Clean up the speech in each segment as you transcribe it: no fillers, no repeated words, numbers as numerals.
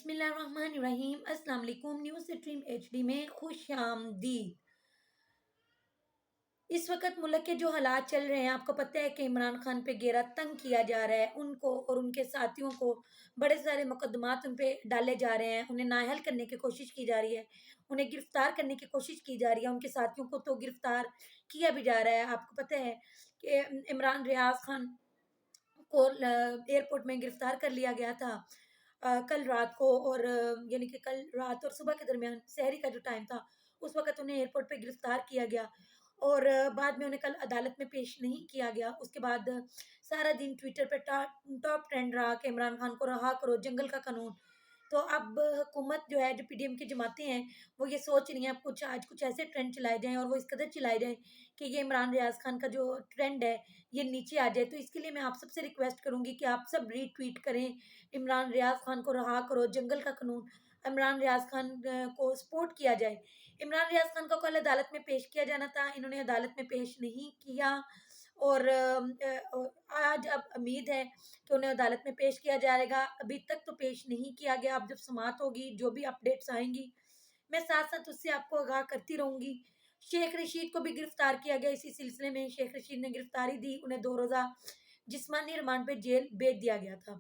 بسم اللہ الرحمن الرحیم۔ السلام علیکم۔ نیوز سٹریم ایچ ڈی میں خوش آمدید۔ اس وقت ملک کے جو حالات چل رہے ہیں، آپ کو پتہ ہے کہ عمران خان پہ گھیرا تنگ کیا جا رہا ہے، ان کو اور ان کے ساتھیوں کو بڑے سارے مقدمات ان پہ ڈالے جا رہے ہیں، انہیں نااہل کرنے کی کوشش کی جا رہی ہے، انہیں گرفتار کرنے کی کوشش کی جا رہی ہے، ان کے ساتھیوں کو تو گرفتار کیا بھی جا رہا ہے۔ آپ کو پتہ ہے کہ عمران ریاض خان کو ایئرپورٹ میں گرفتار کر لیا گیا تھا کل رات کو، اور یعنی کہ کل رات اور صبح کے درمیان سحری کا جو ٹائم تھا اس وقت انہیں ایئرپورٹ پہ گرفتار کیا گیا، اور بعد میں انہیں کل عدالت میں پیش نہیں کیا گیا۔ اس کے بعد سارا دن ٹویٹر پہ ٹاپ ٹرینڈ رہا کہ عمران خان کو رہا کرو، جنگل کا قانون۔ تو اب حکومت جو ہے، جو پی ڈی ایم کی جماعتیں ہیں، وہ یہ سوچ رہی ہیں اب کچھ ایسے ٹرینڈ چلائے جائیں، اور وہ اس قدر چلائے جائیں کہ یہ عمران ریاض خان کا جو ٹرینڈ ہے یہ نیچے آ جائے۔ تو اس کے لیے میں آپ سب سے ریکویسٹ کروں گی کہ آپ سب ری ٹویٹ کریں، عمران ریاض خان کو رہا کرو، جنگل کا قانون، عمران ریاض خان کو سپورٹ کیا جائے۔ عمران ریاض خان کو کل عدالت میں پیش کیا جانا تھا، انہوں نے عدالت میں پیش نہیں کیا، اور آج اب امید ہے کہ انہیں عدالت میں پیش کیا جائے گا۔ ابھی تک تو پیش نہیں کیا گیا، اب جب سماعت ہوگی، جو بھی اپڈیٹس آئیں گی میں ساتھ ساتھ اس سے آپ کو آگاہ کرتی رہوں گی۔ شیخ رشید کو بھی گرفتار کیا گیا، اسی سلسلے میں شیخ رشید نے گرفتاری دی، انہیں 2 روزہ جسمانی ریمانڈ پہ جیل بھیج دیا گیا تھا،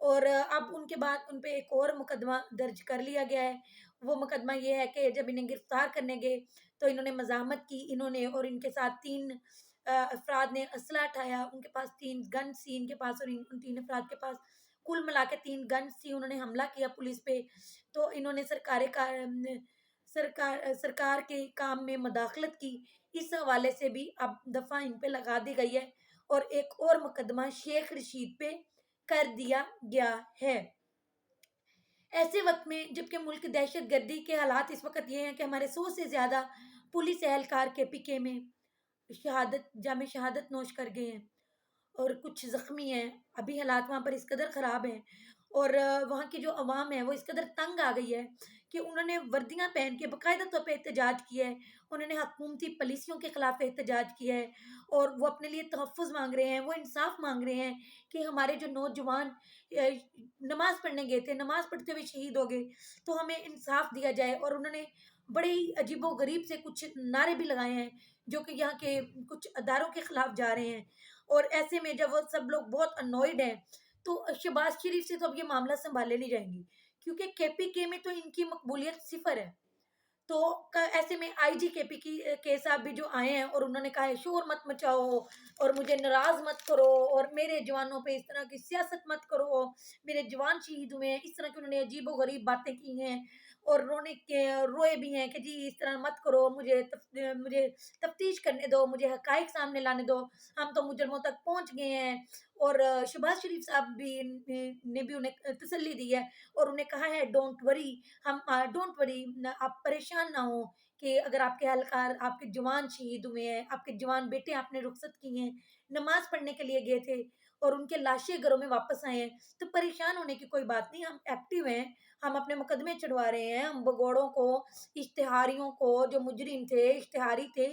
اور اب ان کے بعد ان پہ ایک اور مقدمہ درج کر لیا گیا ہے۔ وہ مقدمہ یہ ہے کہ جب انہیں گرفتار کرنے گئے تو انہوں نے مزاحمت کی، انہوں نے اور ان کے ساتھ 3 افراد نے اسلحہ اٹھایا، ان کے پاس 3 گنز تھی، ان کے پاس اور ان 3 افراد کے پاس کل ملا کے 3 گنز تھی، انہوں نے حملہ کیا پولیس پہ۔ تو انہوں نے سرکار کے کام میں مداخلت کی، اس حوالے سے بھی اب دفعہ ان پہ لگا دی گئی ہے، اور ایک اور مقدمہ شیخ رشید پہ کر دیا گیا ہے۔ ایسے وقت میں جبکہ ملک دہشت گردی کے حالات اس وقت یہ ہیں کہ ہمارے 100 سے زیادہ پولیس اہلکار کے پی کے میں جامع شہادت نوش کر گئے ہیں، اور کچھ زخمی ہیں، ابھی حالات وہاں پر اس قدر خراب ہیں، اور وہاں کی جو عوام ہے وہ اس قدر تنگ آ گئی ہے کہ انہوں نے وردیاں پہن کے باقاعدہ طور پہ احتجاج کیا ہے، انہوں نے حکومتی پالیسیوں کے خلاف احتجاج کیا ہے، اور وہ اپنے لیے تحفظ مانگ رہے ہیں، وہ انصاف مانگ رہے ہیں کہ ہمارے جو نوجوان نماز پڑھنے گئے تھے، نماز پڑھتے ہوئے شہید ہو گئے، تو ہمیں انصاف دیا جائے۔ اور انہوں نے بڑے ہی عجیب و غریب سے کچھ نعرے بھی لگائے ہیں جو کہ یہاں کے کچھ اداروں کے خلاف جا رہے ہیں، اور ایسے میں جب وہ سب لوگ بہت انوائڈ ہیں تو شہباز شریف سے تو اب یہ معاملہ سنبھالے نہیں جائیں گی، کیونکہ کے پی کے میں تو ان کی مقبولیت صفر ہے۔ تو ایسے میں آئی جی کے پی کے صاحب بھی جو آئے ہیں اور انہوں نے کہا ہے شور مت مچاؤ اور مجھے ناراض مت کرو، اور میرے جوانوں پہ اس طرح کی سیاست مت کرو، میرے جوان شہید ہوئے ہیں، اس طرح کی انہوں نے عجیب و غریب باتیں کی ہیں، اور روئے بھی ہیں کہ جی اس طرح مت کرو، مجھے تفتیش کرنے دو، مجھے حقائق سامنے لانے دو، ہم تو مجرموں تک پہنچ گئے ہیں۔ اور شہباز شریف صاحب نے بھی انہیں تسلی دی ہے، اور انہیں کہا ہے ڈونٹ وری، آپ پریشان نہ ہوں کہ اگر آپ کے اہلکار، آپ کے جوان شہید ہوئے ہیں، آپ کے جوان بیٹے آپ نے رخصت کی ہیں، نماز پڑھنے کے لیے گئے تھے اور ان کے لاشیں گھروں میں واپس آئے ہیں، تو پریشان ہونے کی کوئی بات نہیں، ہم ایکٹیو ہیں، ہم اپنے مقدمے چڑھوا رہے ہیں، ہم بگوڑوں کو، اشتہاریوں کو، جو مجرم تھے، اشتہاری تھے،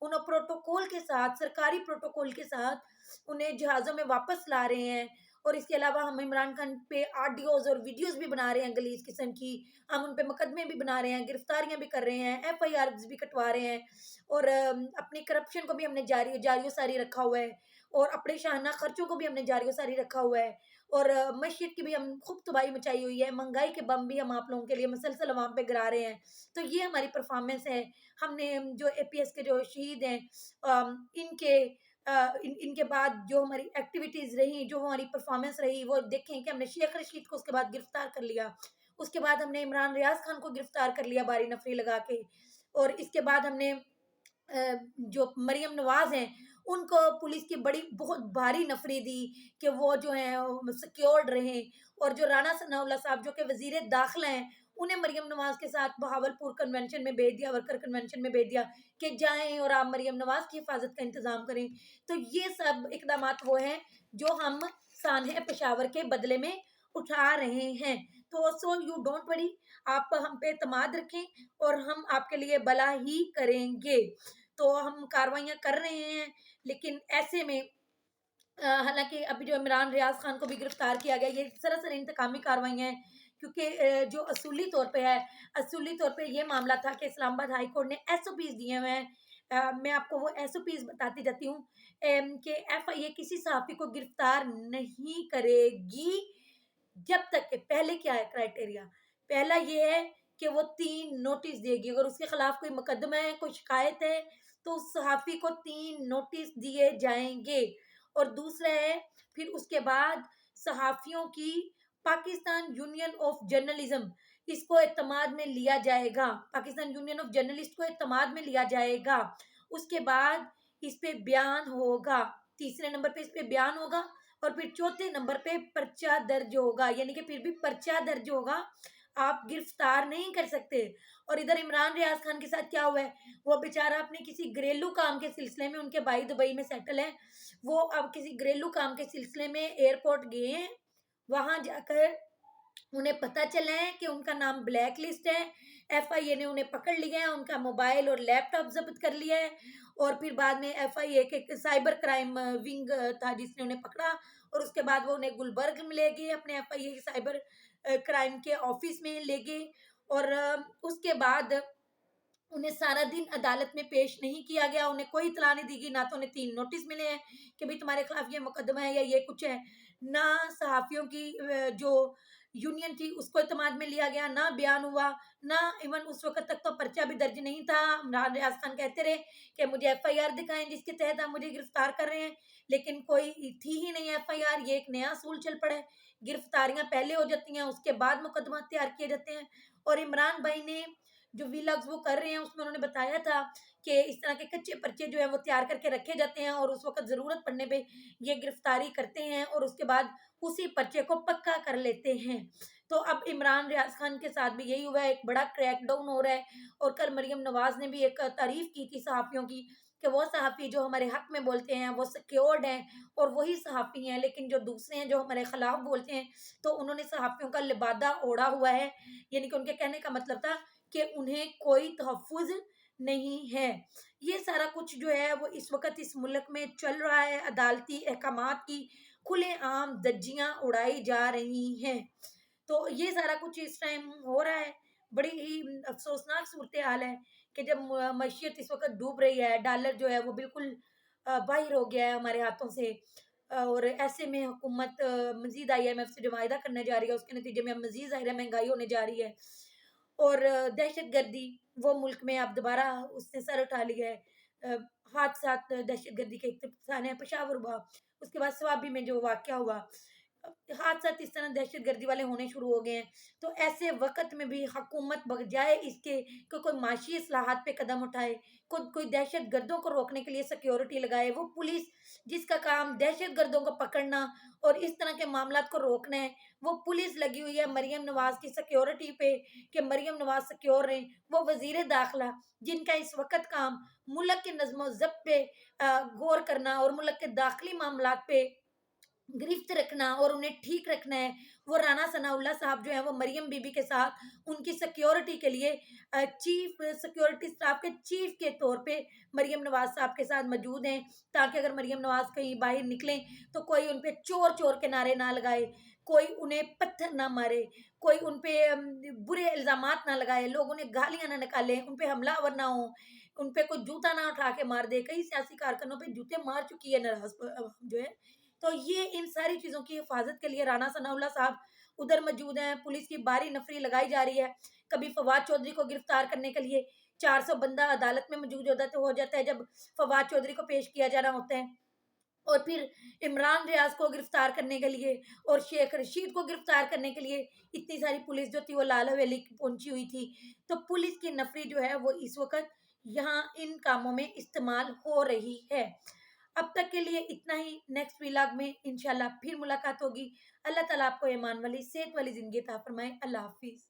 انہیں پروٹوکول کے ساتھ، سرکاری پروٹوکول کے ساتھ انہیں جہازوں میں واپس لا رہے ہیں۔ اور اس کے علاوہ ہم عمران خان پہ آڈیوز اور ویڈیوز بھی بنا رہے ہیں غلیظ قسم کی، ہم ان پہ مقدمے بھی بنا رہے ہیں، گرفتاریاں بھی کر رہے ہیں، ایف آئی آرز بھی کٹوا رہے ہیں، اور اپنی کرپشن کو بھی ہم نے جاری و ساری رکھا ہوا ہے، اور اپنے شاہانہ خرچوں کو بھی ہم نے جاری و ساری رکھا ہوا ہے، اور معیشت کی بھی ہم خوب تباہی مچائی ہوئی ہے، مہنگائی کے بم بھی ہم آپ لوگوں کے لیے مسلسل عوام پہ گرا رہے ہیں۔ تو یہ ہماری پرفارمنس ہے۔ ہم نے جو اے پی ایس کے جو شہید ہیں ان کے بعد جو ہماری ایکٹیویٹیز رہی، جو ہماری پرفارمنس رہی، وہ دیکھیں کہ ہم نے شیخ رشید کو اس کے بعد گرفتار کر لیا، اس کے بعد ہم نے عمران ریاض خان کو گرفتار کر لیا باری نفری لگا کے، اور اس کے بعد ہم نے جو مریم نواز ہیں ان کو پولیس کی بہت بھاری نفری دی کہ وہ جو ہیں سیکیورڈ رہیں، اور جو رانا ثناء اللہ صاحب جو کہ وزیر داخلہ ہیں انہیں مریم نواز کے ساتھ بہاولپور کنونشن میں بھیج دیا، ورکر کنونشن میں بھیج دیا کہ جائیں اور آپ مریم نواز کی حفاظت کا انتظام کریں۔ تو یہ سب اقدامات وہ ہیں جو ہم سانحہ پشاور کے بدلے میں اٹھا رہے ہیں۔ تو سو یو ڈونٹ وری، آپ ہم پہ اعتماد رکھیں اور ہم آپ کے لیے بھلا ہی کریں گے۔ تو ہم کاروائیاں کر رہے ہیں، لیکن ایسے میں حالانکہ ابھی جو عمران ریاض خان کو بھی گرفتار کیا گیا، یہ سراسر انتقامی کاروائیاں ہیں کیونکہ جو اصولی طور پہ یہ معاملہ تھا کہ اسلام آباد ہائی کورٹ نے ایس او پیز دیے ہوئے ہیں. میں آپ کو وہ ایس او پیز بتاتی جاتی ہوں کہ ایف آئی اے کسی صحافی کو گرفتار نہیں کرے گی جب تک کہ پہلے کیا ہے کرائٹیریا. پہلا یہ ہے کہ وہ 3 نوٹس دے گی. اگر اس کے خلاف کوئی مقدمہ ہے، کوئی شکایت ہے، تو اس صحافی کو 3 نوٹس دیے جائیں گے. اور دوسرا ہے پھر اس کے بعد صحافیوں کی پاکستان یونین آف جرنلزم اس کو اعتماد میں لیا جائے گا. پاکستان یونین آف جرنلسٹ کو اعتماد میں لیا جائے گا. اس کے بعد اس پہ بیان ہوگا. تیسرے نمبر پہ اس پہ بیان ہوگا. اور پھر چوتھے نمبر پہ پرچہ درج ہوگا. یعنی کہ پھر بھی پرچہ درج ہوگا، آپ گرفتار نہیں کر سکتے. اور ادھر عمران ریاض خان کے ساتھ کیا ہوا ہے، وہ بیچارہ اپنے کسی گھریلو کام کے سلسلے میں، ان کے بھائی دبئی میں سیٹل ہیں، وہ اب کسی گھریلو کام کے سلسلے میں ایئرپورٹ گئے ہیں. وہاں جا کر انہیں پتہ چلا ہے کہ ان کا نام بلیک لسٹ ہے. ایف آئی اے نے انہیں پکڑ لیا ہے، ان کا موبائل اور لیپ ٹاپ ضبط کر لیا ہے. اور پھر بعد میں ایف آئی اے کے سائبر کرائم ونگ تھا جس نے انہیں پکڑا، اور اس کے بعد وہ انہیں گلبرگ میں لے گئے، اپنے F I A cyber crime کے آفس میں لے گئے. اور اس کے بعد انہیں سارا دن عدالت میں پیش نہیں کیا گیا. انہیں کوئی اطلاع نہیں دی گئی. نہ تو انہیں 3 نوٹس ملے ہیں کہ بھئی تمہارے خلاف یہ مقدمہ ہے یا یہ کچھ ہے. نہ صحافیوں کی جو یونین تھی اس کو اعتماد میں لیا گیا، نہ بیان ہوا، نہ ایون اس وقت تک تو پرچہ بھی درج نہیں تھا. عمران ریاض خان کہتے رہے کہ مجھے ایف آئی آر دکھائیں جس کے تحت آپ مجھے گرفتار کر رہے ہیں، لیکن کوئی تھی ہی نہیں ایف آئی آر. یہ ایک نیا اصول چل پڑا ہے، گرفتاریاں پہلے ہو جاتی ہیں، اس کے بعد مقدمات تیار کیے جاتے ہیں. اور عمران بھائی نے جو ویلاگز وہ کر رہے ہیں اس میں انہوں نے بتایا تھا کہ اس طرح کے کچے پرچے جو ہیں وہ تیار کر کے رکھے جاتے ہیں، اور اس وقت ضرورت پڑنے پہ یہ گرفتاری کرتے ہیں اور اس کے بعد اسی پرچے کو پکا کر لیتے ہیں. تو اب عمران ریاض خان کے ساتھ بھی یہی ہوا ہے، ایک بڑا کریک ڈاؤن ہو رہا ہے. اور کل مریم نواز نے بھی ایک تعریف کی تھی صحافیوں کی کہ وہ صحافی جو ہمارے حق میں بولتے ہیں وہ سیکیورڈ ہیں اور وہی صحافی ہیں، لیکن جو دوسرے ہیں جو ہمارے خلاف بولتے ہیں تو انہوں نے صحافیوں کا لبادہ اوڑھا ہوا ہے. یعنی کہ ان کے کہنے کا مطلب تھا کہ انہیں کوئی تحفظ نہیں ہے. یہ سارا کچھ جو ہے وہ اس وقت اس ملک میں چل رہا ہے. عدالتی احکامات کی کھلے عام دھجیاں اڑائی جا رہی ہیں. تو یہ سارا کچھ اس ٹائم ہو رہا ہے. بڑی ہی افسوسناک صورتحال ہے کہ جب معیشت اس وقت ڈوب رہی ہے، ڈالر جو ہے وہ بالکل باہر ہو گیا ہے ہمارے ہاتھوں سے. اور ایسے میں حکومت مزید آئی ایم ایف سے جو معاہدہ کرنے جا رہی ہے اس کے نتیجے میں مزید ظاہر مہنگائی ہونے جا رہی ہے. اور دہشت گردی وہ ملک میں اب دوبارہ اس نے سر اٹھا لیا ہے. حادثات دہشت گردی کے اقتصاد ہے، پشاور ہوا، اس کے بعد سوابی میں جو واقعہ ہوا، حادثات اس طرح دہشت گردی والے ہونے شروع ہو گئے ہیں. تو ایسے وقت میں بھی حکومت بجائے اس کے کہ کوئی معاشی اصلاحات پہ قدم اٹھائے، کوئی دہشت گردوں کو روکنے کے لیے سیکیورٹی لگائے، وہ پولیس جس کا کام دہشت گردوں کو پکڑنا اور اس طرح کے معاملات کو روکنا ہے، وہ پولیس لگی ہوئی ہے مریم نواز کی سیکیورٹی پہ کہ مریم نواز سیکیور رہیں. وہ وزیر داخلہ جن کا اس وقت کام ملک کے نظم و ضبط پہ غور کرنا اور ملک کے داخلی معاملات پہ گرفت رکھنا اور انہیں ٹھیک رکھنا ہے، وہ رانا ثناء اللہ صاحب جو ہیں وہ مریم بی بی کے ساتھ ان کی سیکیورٹی کے لیے چیف سیکیورٹی اسٹاف کے چیف کے طور پہ مریم نواز صاحب کے ساتھ موجود ہیں، تاکہ اگر مریم نواز کہیں باہر نکلیں تو کوئی ان پہ چور چور کے نعرے نہ لگائے، کوئی انہیں پتھر نہ مارے، کوئی ان پہ برے الزامات نہ لگائے، لوگ انہیں گالیاں نہ نکالیں، ان پہ حملہ آور نہ ہوں، ان پہ کوئی جوتا نہ اٹھا کے مار دے. کئی سیاسی کارکنوں پہ جوتے مار چکی ہے ناراض جو ہے. تو یہ ان ساری چیزوں کی حفاظت کے لیے رانا ثناء اللہ صاحب ادھر موجود ہیں. پولیس کی باری نفری لگائی جا رہی ہے. کبھی فواد چودھری کو گرفتار کرنے کے لیے 400 بندہ عدالت میں موجود ہو جاتا ہے جب فواد چودھری کو پیش کیا جانا ہوتا ہے، اور پھر عمران ریاض کو گرفتار کرنے کے لیے اور شیخ رشید کو گرفتار کرنے کے لیے اتنی ساری پولیس جو تھی وہ لال حویلی پہنچی ہوئی تھی. تو پولیس کی نفری جو ہے وہ اس وقت یہاں ان کاموں میں استعمال ہو رہی ہے. اب تک کے لیے اتنا ہی. نیکسٹ ویلاگ میں انشاءاللہ پھر ملاقات ہوگی. اللہ تعالیٰ آپ کو ایمان والی صحت والی زندگی عطا فرمائے. اللہ حافظ.